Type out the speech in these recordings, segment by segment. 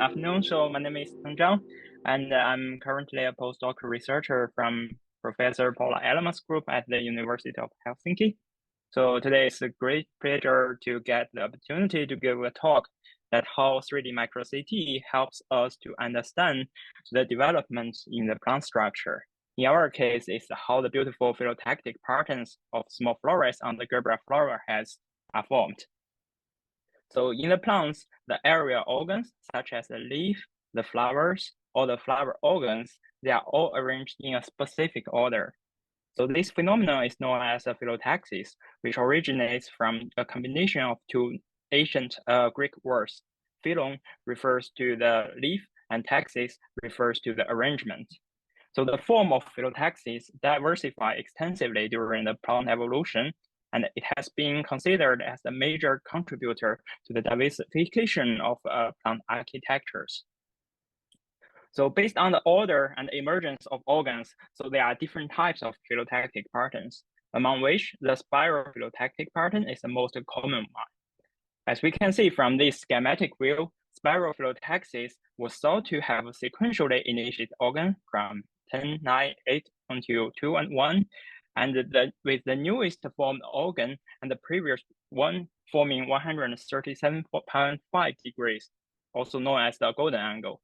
afternoon. So my name is Teng Zhang, and I'm currently a postdoc researcher from Professor Paula Ellerman's group at the University of Helsinki. So today it's a great pleasure to get the opportunity to give a talk that how 3D micro-CT helps us to understand the development in the plant structure. In our case, it's how the beautiful phyllotactic patterns of small florets on the Gerbera flower heads are formed. So in the plants, the area organs, such as the leaf, the flowers, or the flower organs, they are all arranged in a specific order. So this phenomenon is known as a phyllotactic, which originates from a combination of two ancient Greek words. Phyllon refers to the leaf, and taxis refers to the arrangement. So the form of phyllotactic diversified extensively during the plant evolution, and it has been considered as a major contributor to the diversification of plant architectures. So based on the order and emergence of organs, so there are different types of phyllotactic patterns, among which the spiral phyllotactic pattern is the most common one. As we can see from this schematic view, spiral phyllotactic was thought to have a sequentially initiated organ from 10, 9, 8 until 2 and 1, and with the newest formed organ and the previous one forming 137.5 degrees, also known as the golden angle.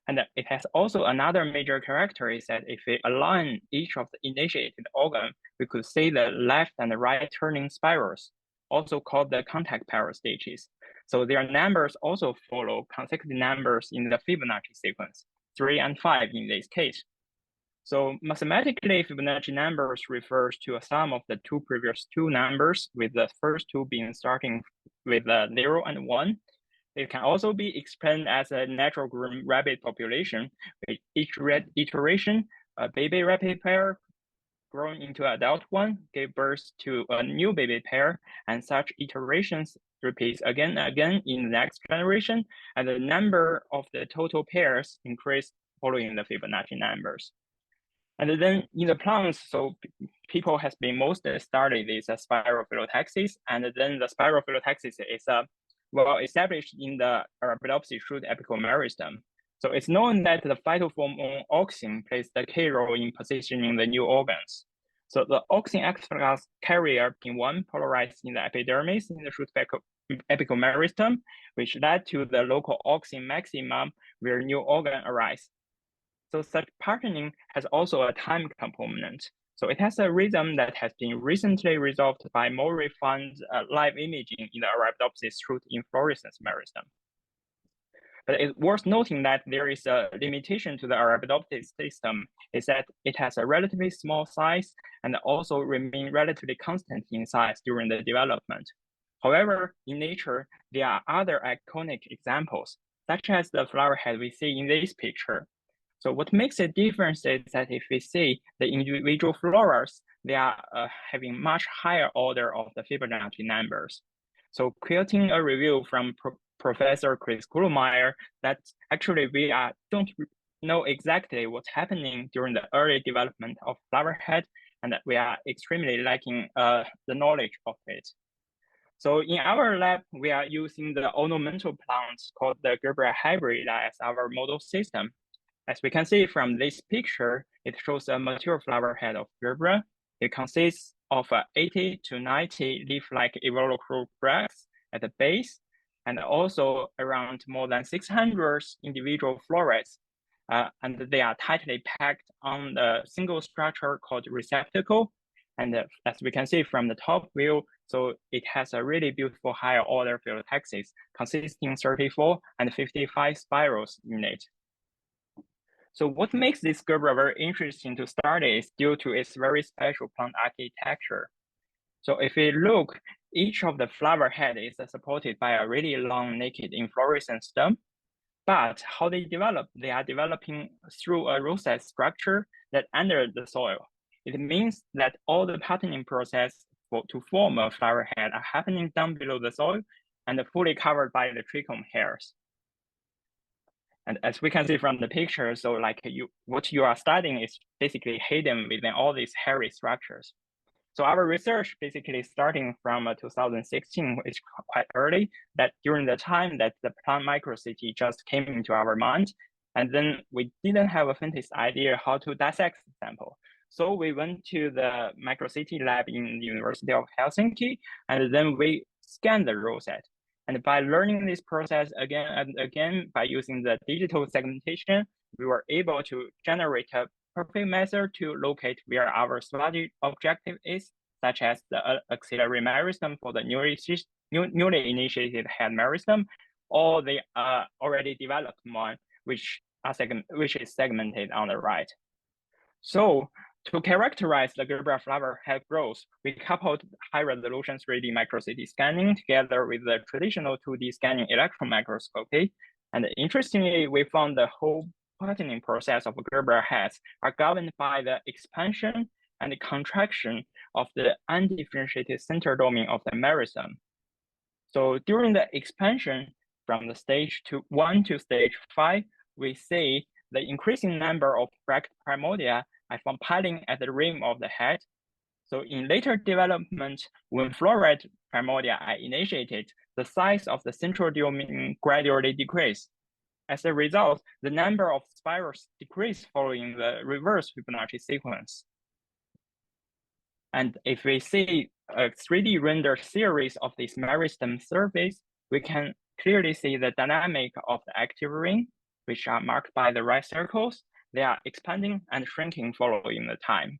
And it has also another major character is that if we align each of the initiated organ, we could see the left and the right turning spirals, also called the contact pair stages. So their numbers also follow consecutive numbers in the Fibonacci sequence, 3 and 5 in this case. So mathematically, Fibonacci numbers refers to a sum of the two previous two numbers, with the first two being starting with 0 and 1. It can also be explained as a natural growing rabbit population, with each iteration, a baby rabbit pair growing into an adult one gave birth to a new baby pair, and such iterations repeats again and again in the next generation, and the number of the total pairs increase following the Fibonacci numbers. And then in the plants, so people has been mostly studied this spiral phyllotactic, and then the spiral phyllotactic is well established in the Arabidopsis shoot apical meristem. So it's known that the phytoform on auxin plays the key role in positioning the new organs. So the auxin express carrier P1 polarized in the epidermis in the shoot apical meristem, which led to the local auxin maximum where new organ arise. So such patterning has also a time component. So it has a rhythm that has been recently resolved by more refined live imaging in the Arabidopsis shoot inflorescence meristem. But it's worth noting that there is a limitation to the Arabidopsis system, is that it has a relatively small size and also remain relatively constant in size during the development. However, in nature, there are other iconic examples, such as the flower head we see in this picture. So what makes a difference is that if we see the individual floras, they are having much higher order of the Fibonacci numbers. So quoting a review from Professor Chris Kuhlmeier, that actually we don't know exactly what's happening during the early development of flower head, and that we are extremely lacking the knowledge of it. So in our lab, we are using the ornamental plants called the Gerbera hybrida as our model system. As we can see from this picture, it shows a mature flower head of Gerbera. It consists of 80 to 90 leaf-like involucral bracts at the base, and also around more than 600 individual florets, and they are tightly packed on the single structure called receptacle. And as we can see from the top view, so it has a really beautiful higher order phyllotactic consisting 34 and 55 spirals in it. So what makes this Gerbera very interesting to study is due to its very special plant architecture. So if we look, each of the flower head is supported by a really long naked inflorescence stem. But how they develop, they are developing through a rosette structure that under the soil. It means that all the patterning process to form a flower head are happening down below the soil and fully covered by the trichome hairs. And as we can see from the picture, so like what you are studying is basically hidden within all these hairy structures. So our research basically starting from 2016 is quite early, that during the time that the plant microcity just came into our mind, and then we didn't have a faintest idea how to dissect the sample. So we went to the microcity lab in the University of Helsinki, and then we scanned the row set. And by learning this process again and again, by using the digital segmentation, we were able to generate a perfect method to locate where our study objective is, such as the axillary meristem for the newly initiated head meristem, or the already developed one, which is segmented on the right. So to characterize the Gerbera flower head growth, we coupled high-resolution 3D microcity scanning together with the traditional 2D scanning electron microscopy. And interestingly, we found the whole patterning process of Gerbera heads are governed by the expansion and the contraction of the undifferentiated center domain of the meristem. So during the expansion from the stage 1 to stage 5, we see the increasing number of fractal primordia are found piling at the rim of the head. So in later development, when floret primordia are initiated, the size of the central domain gradually decreases. As a result, the number of spirals decrease following the reverse Fibonacci sequence. And if we see a 3D render series of this meristem surface, we can clearly see the dynamic of the active ring, which are marked by the red circles. They are expanding and shrinking following the time.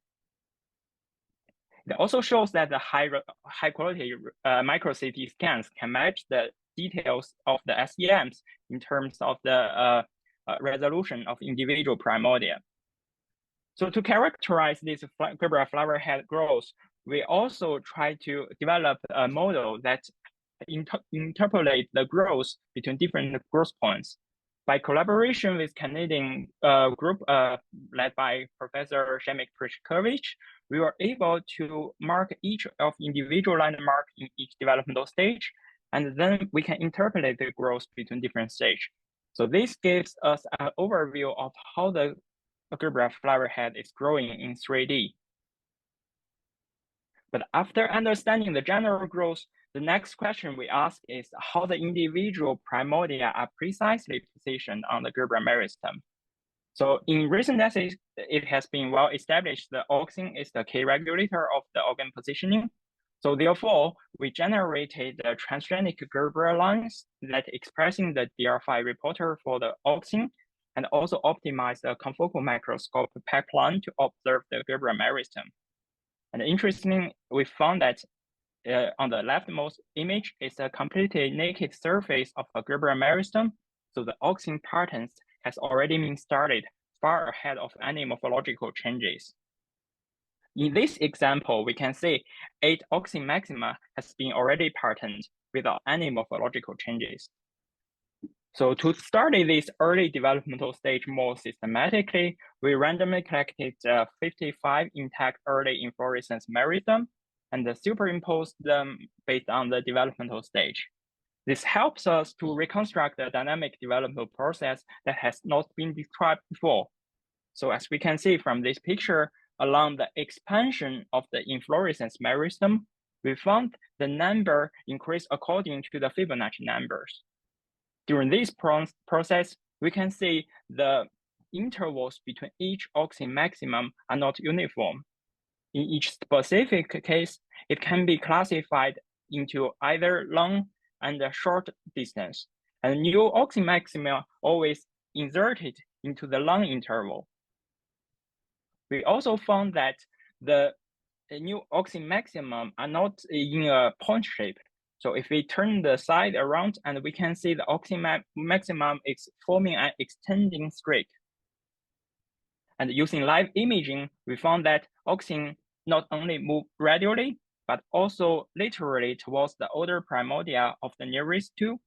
It also shows that the high quality microcity scans can match the details of the SEMs in terms of the resolution of individual primordia. So to characterize this Gerbera flower head growth, we also try to develop a model that interpolate the growth between different growth points. By collaboration with Canadian group led by Professor Szemek Prishkovich, we were able to mark each of individual landmark in each developmental stage, and then we can interpolate the growth between different stages. So this gives us an overview of how the Gerbera flower head is growing in 3D. But after understanding the general growth, the next question we ask is how the individual primordia are precisely positioned on the Gerbera meristem. So in recent essays, it has been well established that auxin is the key regulator of the organ positioning. So therefore, we generated the transgenic Gerbera lines that expressing the DR5 reporter for the auxin, and also optimize the confocal microscope pipeline to observe the Gerbera meristem. And interestingly, we found that on the leftmost image is a completely naked surface of a Gerbera meristem. So the auxin patterns has already been started far ahead of any morphological changes. In this example, we can see 8 auxin maxima has been already patterned without any morphological changes. So to study this early developmental stage more systematically, we randomly collected 55 intact early inflorescence meristem and superimposed them based on the developmental stage. This helps us to reconstruct the dynamic developmental process that has not been described before. So as we can see from this picture, along the expansion of the inflorescence meristem, we found the number increased according to the Fibonacci numbers. During this process, we can see the intervals between each auxin maximum are not uniform. In each specific case, it can be classified into either long and short distance, and new auxin maxima always inserted into the long interval. We also found that the new auxin maximum are not in a point shape. So if we turn the side around, and we can see the auxin maximum is forming an extending streak. And using live imaging, we found that auxin not only move radially, but also laterally towards the older primordia of the nearest two.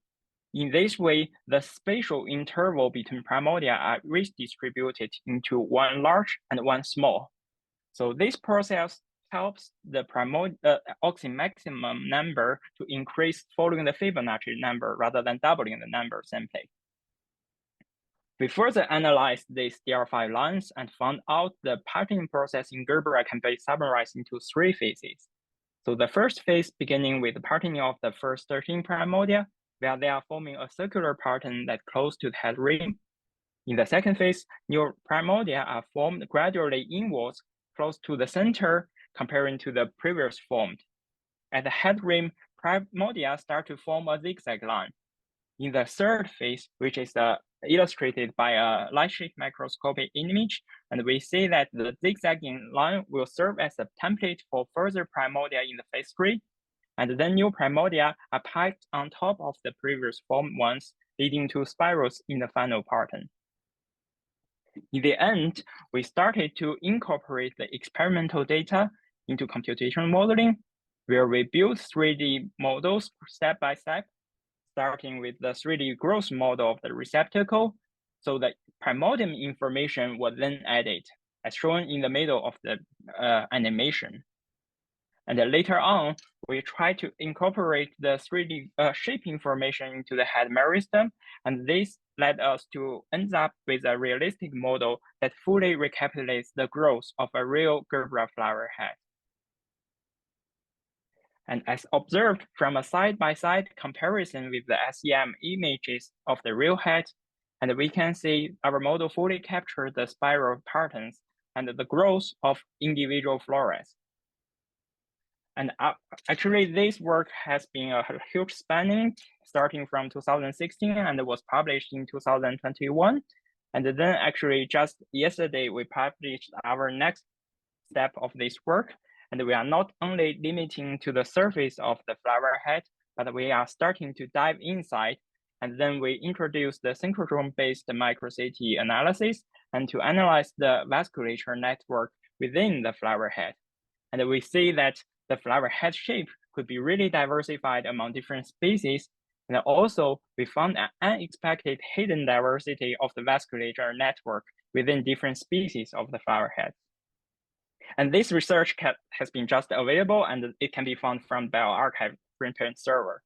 In this way, the spatial interval between primordia are redistributed into one large and one small. So this process helps the auxin maximum number to increase following the Fibonacci number rather than doubling the number simply. We further analyzed these DR5 lines and found out the patterning process in Gerbera can be summarized into 3 phases. So the first phase, beginning with the patterning of the first 13 primordia, where they are forming a circular pattern that close to the head rim. In the second phase, new primordia are formed gradually inwards, close to the center, comparing to the previous formed. At the head rim, primordia start to form a zigzag line. In the third phase, which is illustrated by a light sheet microscopic image, and we see that the zigzagging line will serve as a template for further primordia in the phase 3, and then new primordia are packed on top of the previous formed ones, leading to spirals in the final pattern. In the end, we started to incorporate the experimental data into computational modeling, where we built 3D models step by step, starting with the 3D growth model of the receptacle. So the primordium information was then added, as shown in the middle of the animation. And then later on, we tried to incorporate the 3D shape information into the head meristem, and this led us to end up with a realistic model that fully recapitulates the growth of a real Gerbera flower head. And as observed from a side-by-side comparison with the SEM images of the real head, and we can see our model fully captured the spiral patterns and the growth of individual flores. And actually, this work has been a huge spanning, starting from 2016 and was published in 2021. And then actually just yesterday, we published our next step of this work. And we are not only limiting to the surface of the flower head, but we are starting to dive inside. And then we introduce the synchrotron-based micro-CT analysis and to analyze the vasculature network within the flower head. And we see that the flower head shape could be really diversified among different species. And also, we found an unexpected hidden diversity of the vasculature network within different species of the flower head. And this research has been just available, and it can be found from bioRxiv preprint server.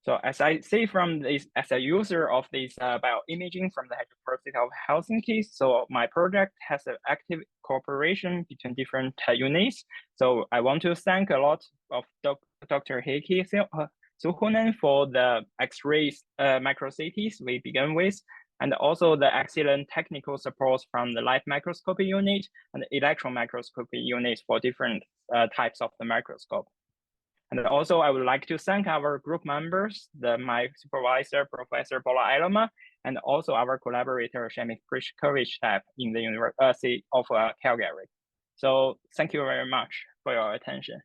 So as I see from this, as a user of this bioimaging from the University of Helsinki, so my project has an active cooperation between different units. So I want to thank a lot of Dr. Heikki Suhonen for the X-ray micro-CTs we began with, and also the excellent technical support from the light microscopy unit and the electron microscopy unit for different types of the microscope. And also, I would like to thank our group members, my supervisor, Professor Bola Eloma, and also our collaborator, Szemik Priskovic in the University of Calgary. So thank you very much for your attention.